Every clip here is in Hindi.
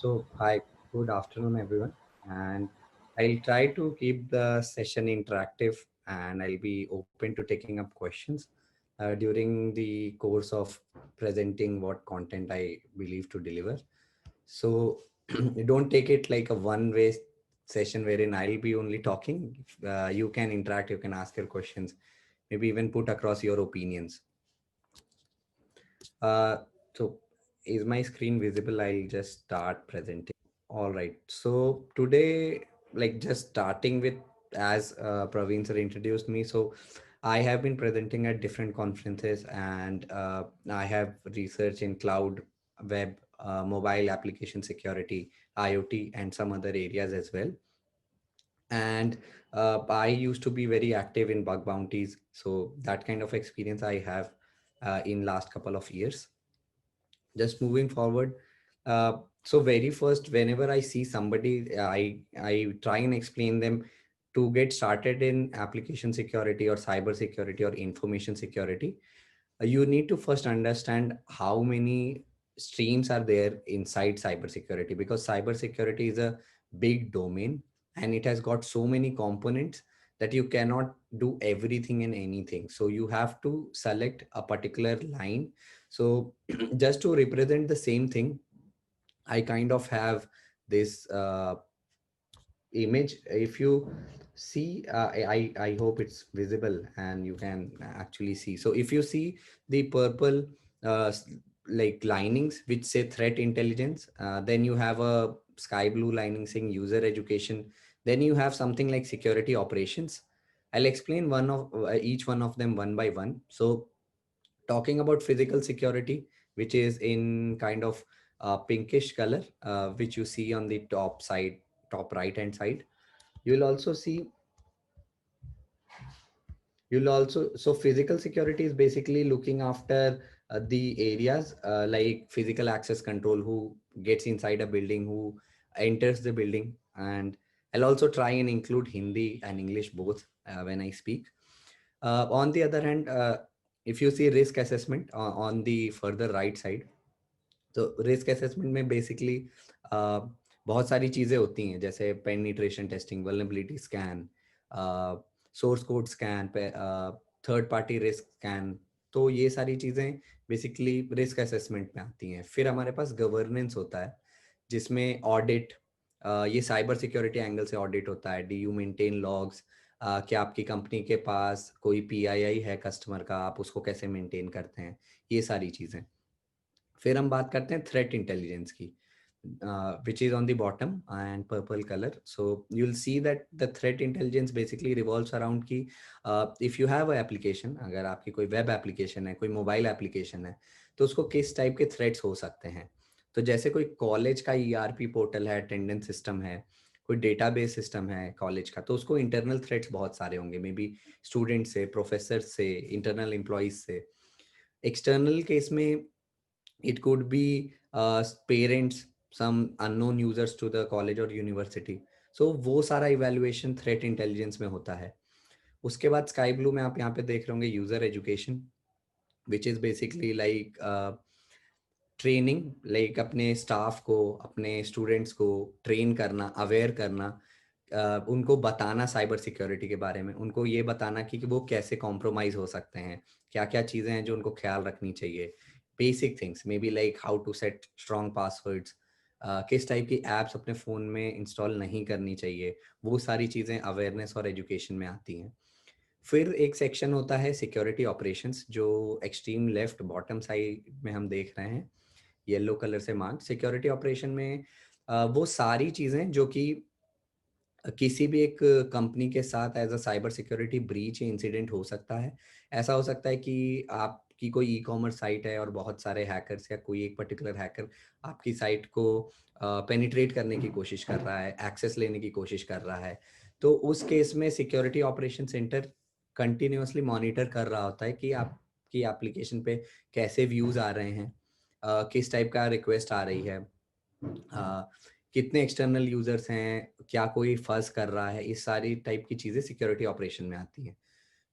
Hi, good afternoon, everyone. And I'll try to keep the session interactive and I'll be open to taking up questions during the course of presenting what content I believe to deliver. So don't take it like a one-way session wherein I'll be only talking. You can interact, you can ask your questions, maybe even put across your opinions. Uh, so is my screen visible? I'll just start presenting. All right. So today, like just starting with, as Praveen sir introduced me, so I have been presenting at different conferences and I have research in cloud, web, mobile application security, IoT, and some other areas as well. And I used to be very active in bug bounties. So that kind of experience I have in last couple of years. Just moving forward, so very first whenever I see somebody, I try and explain them to get started in application security or cyber security or information security. You need to first understand how many streams are there inside cybersecurity, because cybersecurity is a big domain and it has got so many components that you cannot do everything and anything. So you have to select a particular line. So just to represent the same thing, I kind of have this image. If you see, I hope it's visible and you can actually see. So if you see the purple uh, s- like linings which say threat intelligence, then you have a sky blue lining saying user education, then you have something like security operations. I'll explain one of each one of them one by one. So talking about physical security, which is in kind of pinkish color, which you see on the top side, top right hand side. You'll also see, so physical security is basically looking after the areas like physical access control, who gets inside a building, who enters the building. And I'll also try and include Hindi and English both when I speak. On the other hand, if you see risk assessment on the further right side, तो रिस्क असेसमेंट में बेसिकली बहुत सारी चीज़ें होती हैं, जैसे penetration testing, vulnerability scan, source code scan पे, थर्ड पार्टी रिस्क स्कैन। तो ये सारी चीज़ें बेसिकली रिस्क असेसमेंट में आती हैं। फिर हमारे पास गवर्नेंस होता है, जिसमें ऑडिट, ये साइबर सिक्योरिटी एंगल से ऑडिट होता है। डी यू मेंटेन लॉग्स, क्या आपकी कंपनी के पास कोई पीआईआई है कस्टमर का, आप उसको कैसे मेंटेन करते हैं, ये सारी चीज़ें। फिर हम बात करते हैं थ्रेट इंटेलिजेंस की, which is on the bottom and purple color. So you'll see that the threat intelligence basically revolves around कि if you have a application, अगर आपकी कोई वेब एप्लीकेशन है, कोई मोबाइल एप्लीकेशन है, तो उसको किस टाइप के थ्रेट्स हो सकते हैं। तो जैसे कोई कॉलेज का ईआरपी पोर्टल है, अटेंडेंस सिस्टम है, कोई डेटाबेस सिस्टम है कॉलेज का, तो उसको इंटरनल थ्रेट्स बहुत सारे होंगे, मे बी स्टूडेंट से, प्रोफेसर से, इंटरनल एम्प्लॉयज से। एक्सटर्नल केस में it could be parents, some unknown users to the college or university. So वो सारा इवेल्युएशन थ्रेट इंटेलिजेंस में होता है। उसके बाद स्काई ब्लू में आप यहाँ पे देख रहे होंगे user education, which is basically like training, like अपने स्टाफ को, अपने स्टूडेंट्स को ट्रेन करना, अवेयर करना, उनको बताना साइबर सिक्योरिटी के बारे में, उनको ये बताना कि वो कैसे कॉम्प्रोमाइज हो सकते हैं, क्या क्या चीज़ें हैं जो उनको ख्याल रखनी चाहिए। Basic things may be like how to set strong passwords, किस टाइप की एप्स अपने फ़ोन में इंस्टॉल नहीं करनी चाहिए, वो सारी चीज़ें अवेयरनेस और एजुकेशन में आती हैं। फिर एक सेक्शन होता है सिक्योरिटी ऑपरेशंस, जो एक्सट्रीम लेफ्ट बॉटम साइड में हम देख रहे हैं, येलो कलर से मार्क। सिक्योरिटी ऑपरेशन में वो सारी चीज़ें जो कि किसी भी एक कंपनी के साथ as a cyber security breach या इंसिडेंट हो सकता है। ऐसा हो सकता है कि आपकी कोई ई कॉमर्स साइट है और बहुत सारे हैकर्स या कोई एक पर्टिकुलर हैकर आपकी साइट को पेनिट्रेट करने की कोशिश कर रहा है, एक्सेस लेने की कोशिश कर रहा है। तो उस केस में security operation centre continuously monitor कर रहा होता है कि आपकी एप्लीकेशन पे कैसे व्यूज आ रहे हैं, किस टाइप का रिक्वेस्ट आ रही है, कितने एक्सटर्नल यूजर्स हैं, क्या कोई फर्ज कर रहा है, इस सारी टाइप की चीज़ें सिक्योरिटी ऑपरेशन में आती हैं।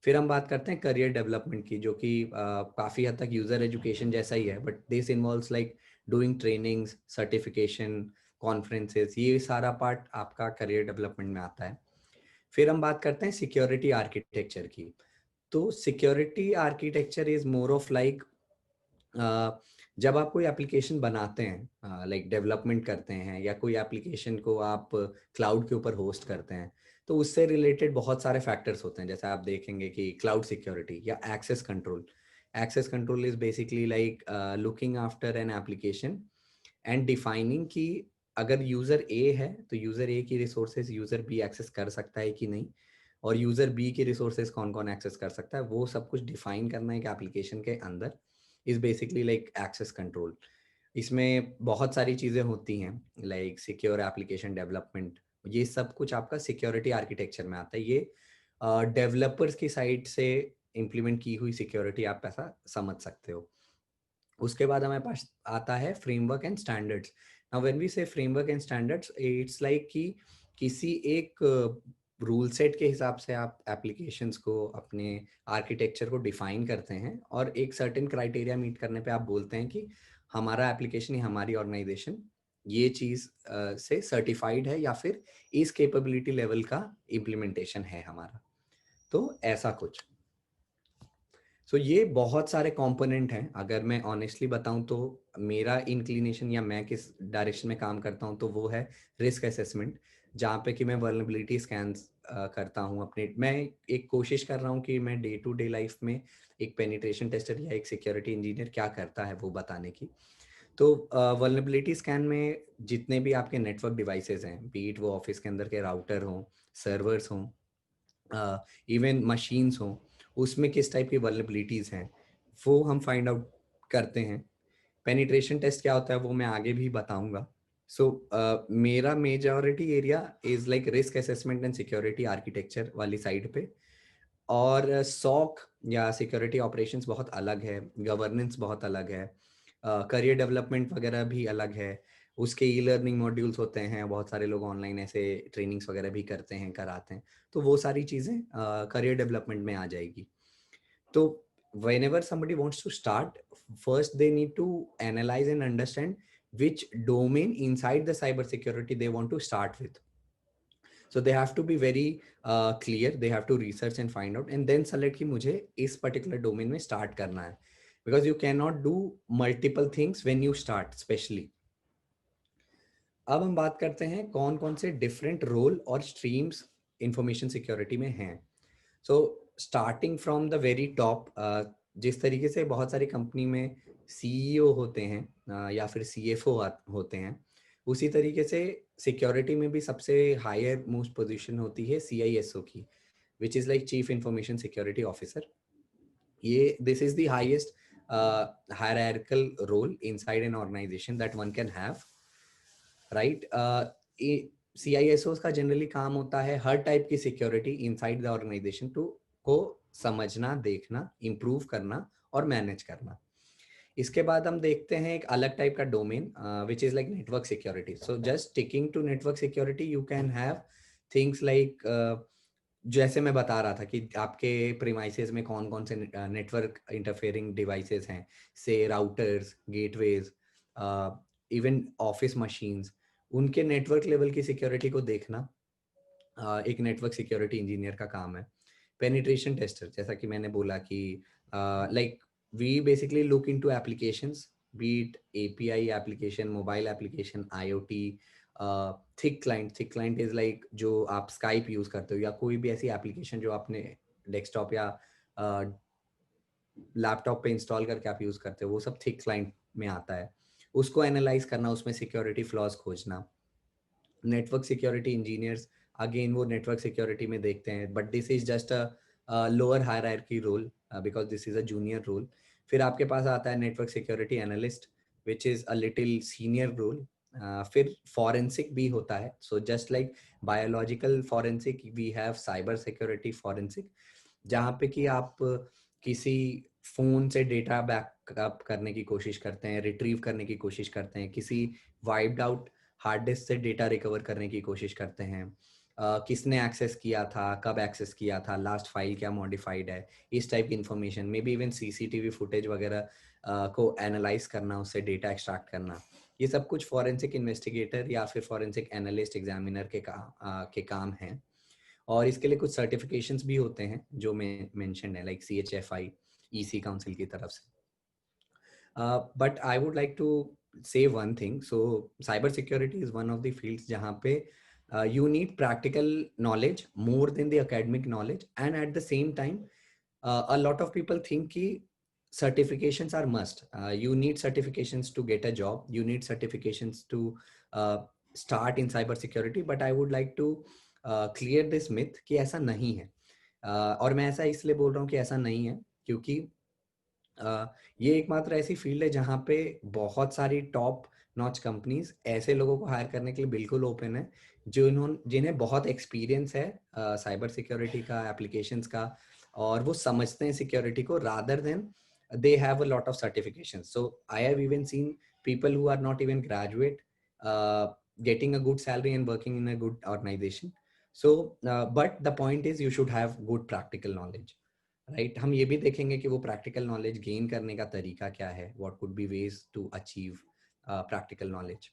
फिर हम बात करते हैं करियर डेवलपमेंट की, जो कि काफ़ी हद तक यूज़र एजुकेशन जैसा ही है, but this involves like doing trainings, certification, conferences, ये सारा पार्ट आपका करियर डेवलपमेंट में आता है। फिर हम बात करते हैं सिक्योरिटी आर्किटेक्चर की। तो security architecture is more of like, जब आप कोई एप्लीकेशन बनाते हैं, लाइक डेवलपमेंट करते हैं, या कोई एप्लीकेशन को आप क्लाउड के ऊपर होस्ट करते हैं, तो उससे रिलेटेड बहुत सारे फैक्टर्स होते हैं। जैसे आप देखेंगे कि क्लाउड सिक्योरिटी या access control. Access control is basically like looking after an application and defining कि अगर यूजर ए है तो यूजर ए की रिसोर्सेज यूजर बी एक्सेस कर सकता है कि नहीं, और यूजर बी की रिसोर्सेज कौन कौन एक्सेस कर सकता है, वो सब कुछ डिफाइन करना एक एप्लीकेशन के अंदर is basically like access control. इसमें बहुत सारी चीजें होती हैं लाइक सिक्योर एप्लीकेशन डेवलपमेंट, ये सब कुछ आपका सिक्योरिटी आर्किटेक्चर में आता है। ये डेवलपर्स की साइड से इम्प्लीमेंट की हुई सिक्योरिटी आप ऐसा समझ सकते हो। उसके बाद हमारे पास आता है framework and standards. Now when we say framework and standards, it's like कि किसी एक रूल सेट के हिसाब से आप एप्लीकेशंस को, अपने आर्किटेक्चर को डिफाइन करते हैं, और एक सर्टेन क्राइटेरिया मीट करने पे आप बोलते हैं कि हमारा एप्लीकेशन या हमारी ऑर्गेनाइजेशन ये चीज से सर्टिफाइड है, या फिर इस कैपेबिलिटी लेवल का इम्प्लीमेंटेशन है हमारा। तो ऐसा कुछ। ये बहुत सारे कंपोनेंट हैं। अगर मैं ऑनेस्टली बताऊं तो मेरा इंक्लिनेशन या मैं किस डायरेक्शन में काम करता हूं तो वो है रिस्क असेसमेंट, जहाँ पे कि मैं वल्नरेबिलिटी स्कैन्स करता हूं अपने। मैं एक कोशिश कर रहा हूं कि मैं डे टू डे लाइफ में एक पेनिट्रेशन टेस्टर या एक सिक्योरिटी इंजीनियर क्या करता है वो बताने की। तो वल्नरेबिलिटी स्कैन में जितने भी आपके नेटवर्क डिवाइसेस हैं, बीट वो ऑफिस के अंदर के राउटर हों, सर्वर्स हों, इवन मशीन्स हों, उसमें किस टाइप की वल्नरेबिलिटीज़ हैं वो हम फाइंड आउट करते हैं। पेनिट्रेशन टेस्ट क्या होता है वो मैं आगे भी बताऊंगा। मेरा majority area is like risk assessment and security architecture वाली साइड पे। और सॉक या सिक्योरिटी ऑपरेशंस बहुत अलग है, गवर्नेंस बहुत अलग है, करियर डेवलपमेंट वगैरह भी अलग है। उसके ई लर्निंग मॉड्यूल्स होते हैं, बहुत सारे लोग ऑनलाइन ऐसे ट्रेनिंग्स वगैरह भी करते हैं, कराते हैं। तो वो सारी चीज़ें करियर डेवलपमेंट में आ जाएगी। तो whenever somebody wants to start, first they need to analyze and understand which domain inside the cyber security they want to start with. So they have to be very clear, they have to research and find out and then select कि मुझे इस particular domain में start करना है, because you cannot do multiple things when you start especially. अब हम बात करते हैं कौन कौन से डिफरेंट रोल और स्ट्रीम्स इंफॉर्मेशन सिक्योरिटी में हैं। So starting from the very top, जिस तरीके से बहुत सारी कंपनी में सीईओ होते हैं या फिर सीएफओ होते हैं, उसी तरीके से सिक्योरिटी में भी सबसे हायर मोस्ट पोजीशन होती है सीआईएसओ की, which is like chief information security officer. ये this is the highest hierarchical role inside an organisation that one can have, right. CISO का जनरली काम होता है हर टाइप की security inside the organisation to को समझना, देखना, इम्प्रूव करना और मैनेज करना। इसके बाद हम देखते हैं एक अलग टाइप का domain which is like network security. So just sticking to network security you can have things like, जैसे मैं बता रहा था कि आपके प्रीमाइसेस में कौन कौन से नेटवर्क इंटरफेयरिंग डिवाइसेस हैं, से routers, gateways, even office machines, उनके नेटवर्क लेवल की सिक्योरिटी को देखना एक नेटवर्क सिक्योरिटी इंजीनियर का काम है। पेनिट्रेशन टेस्टर, जैसा कि मैंने बोला कि like we basically look into applications, web API application, mobile application, IoT, thick client is like जो आप स्काइप यूज करते हो या कोई भी ऐसी एप्लीकेशन जो आपने डेस्कटॉप या लैपटॉप पे इंस्टॉल करके आप यूज करते हो, वो सब थिक क्लाइंट में आता है। उसको एनालाइज करना, उसमें सिक्योरिटी फ्लॉज खोजना। नेटवर्क सिक्योरिटी इंजीनियर्स अगेन वो नेटवर्क सिक्योरिटी में देखते हैं, but this is just a lower hierarchy role because this is a junior role. फिर आपके पास आता है network security analyst which is a little senior role. फिर फॉरेंसिक भी होता है। So just like biological forensic, we have cyber security forensic, जहाँ पे कि आप किसी फोन से डेटा बैकअप करने की कोशिश करते हैं, रिट्रीव करने की कोशिश करते हैं, किसी वाइप्ड आउट हार्ड डिस्क से डेटा रिकवर करने की कोशिश करते हैं, किसने एक्सेस किया था, कब एक्सेस किया था, लास्ट फाइल क्या मॉडिफाइड है, इस टाइप की information. May be even CCTV footage वगैरह को एनालाइज करना, उससे डेटा एक्सट्रैक्ट करना, ये सब कुछ फॉरेंसिक इन्वेस्टिगेटर या फिर फॉरेंसिक एनालिस्ट एग्जामिनर के काम हैं। और इसके लिए कुछ सर्टिफिकेशंस भी होते हैं जो मैं मेंशन है, लाइक CHFI, EC काउंसिल की तरफ से। But I would like to say one thing. So cyber security is one of the fields जहाँ पे you need practical knowledge more than the academic knowledge, and at the same time a lot of people think कि certifications are must. You need certifications to get a job, you need certifications to start in cyber security, but I would like to clear this myth कि ऐसा नहीं है। और मैं ऐसा इसलिए बोल रहा हूँ कि ऐसा नहीं है क्योंकि ये एकमात्र ऐसी फील्ड है जहाँ पे बहुत सारी टॉप नॉच कंपनीज ऐसे लोगों को हायर करने के लिए बिल्कुल ओपन है जिन्हें बहुत एक्सपीरियंस है साइबर सिक्योरिटी का, एप्लीकेशंस का, और वो समझते हैं सिक्योरिटी को rather than they have a lot of certifications. So I have even seen people who are not even graduate getting a good salary and working in a good organization. So but the point is you should have good practical knowledge, right. हम ये भी देखेंगे कि वो प्रैक्टिकल नॉलेज गेन करने का तरीका क्या है, what could be ways to achieve practical knowledge.